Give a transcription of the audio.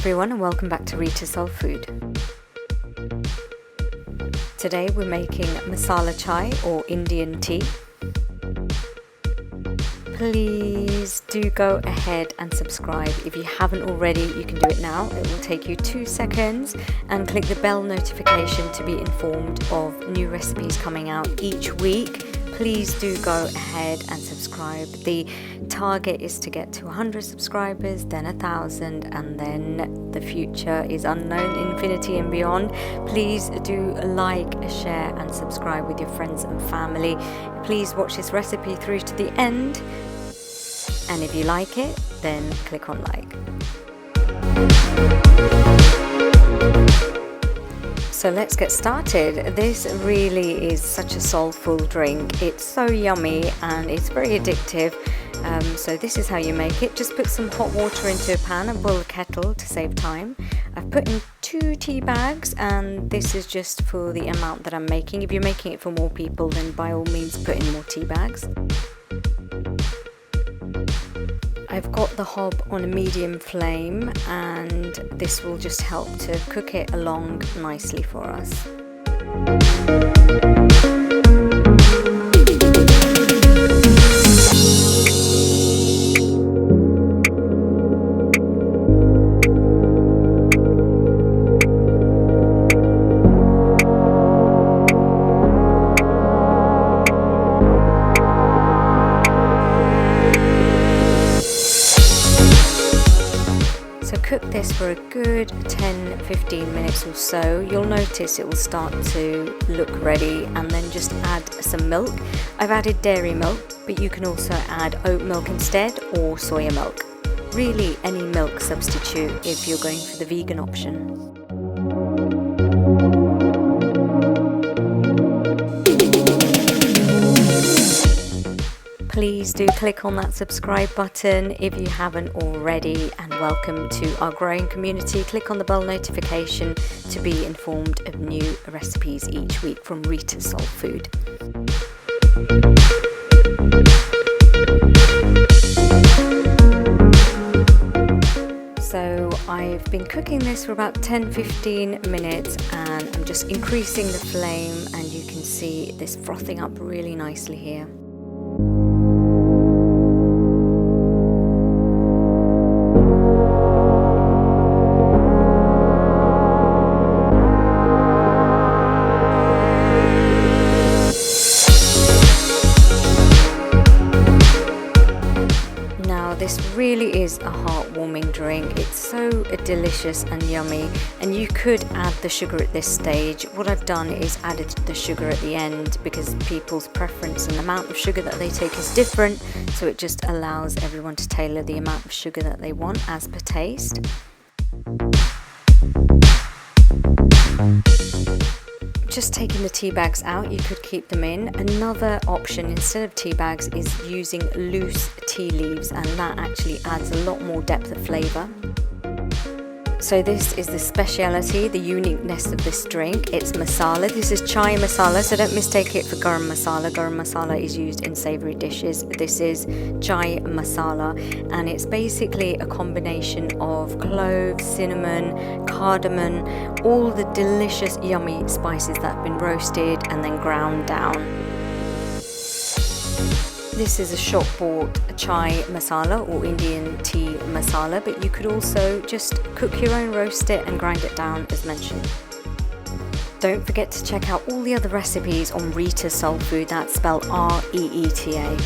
everyone, and welcome back to Reeta Soul Food. Today we're making Masala Chai or Indian tea. Please do go ahead and subscribe. If you haven't already, you can do it now. It will take you 2 seconds, and click the bell notification to be informed of new recipes coming out each week. Please do go ahead and subscribe. The target is to get to 100 subscribers, then 1,000, and then the future is unknown, infinity and beyond. Please do like, share and subscribe with your friends and family. Please watch this recipe through to the end, and if you like it, then click on like. So let's get started. This really is such a soulful drink. It's so yummy and it's very addictive. So this is how you make it. Just put some hot water into a pan and boil a kettle to save time. I've put in 2 tea bags, and this is just for the amount that I'm making. If you're making it for more people, then by all means put in more tea bags. I've got the hob on a medium flame, and this will just help to cook it along nicely for us. Cook this for a good 10-15 minutes or so. You'll notice it will start to look ready, and then just add some milk. I've added dairy milk, but you can also add oat milk instead, or soya milk. Really any milk substitute if you're going for the vegan option. Please do click on that subscribe button if you haven't already, and welcome to our growing community. Click on the bell notification to be informed of new recipes each week from Reeta Soul Food. So I've been cooking this for about 10-15 minutes, and I'm just increasing the flame, and you can see this frothing up really nicely here. This really is a heartwarming drink. It's so delicious and yummy, and you could add the sugar at this stage. What I've done is added the sugar at the end because people's preference and amount of sugar that they take is different, so it just allows everyone to tailor the amount of sugar that they want as per taste. Just taking the tea bags out, you could keep them in. Another option instead of tea bags is using loose tea leaves, and that actually adds a lot more depth of flavour. So this is the speciality, the uniqueness of this drink. It's masala. This is chai masala, so don't mistake it for garam masala. Garam masala is used in savoury dishes. This is chai masala, and it's basically a combination of cloves, cinnamon, cardamom, all the delicious yummy spices that have been roasted and then ground down. This is a shop-bought chai masala or Indian tea masala, but you could also just cook your own, roast it and grind it down as mentioned. Don't forget to check out all the other recipes on Reeta Soul Food, that's spelled R-E-E-T-A.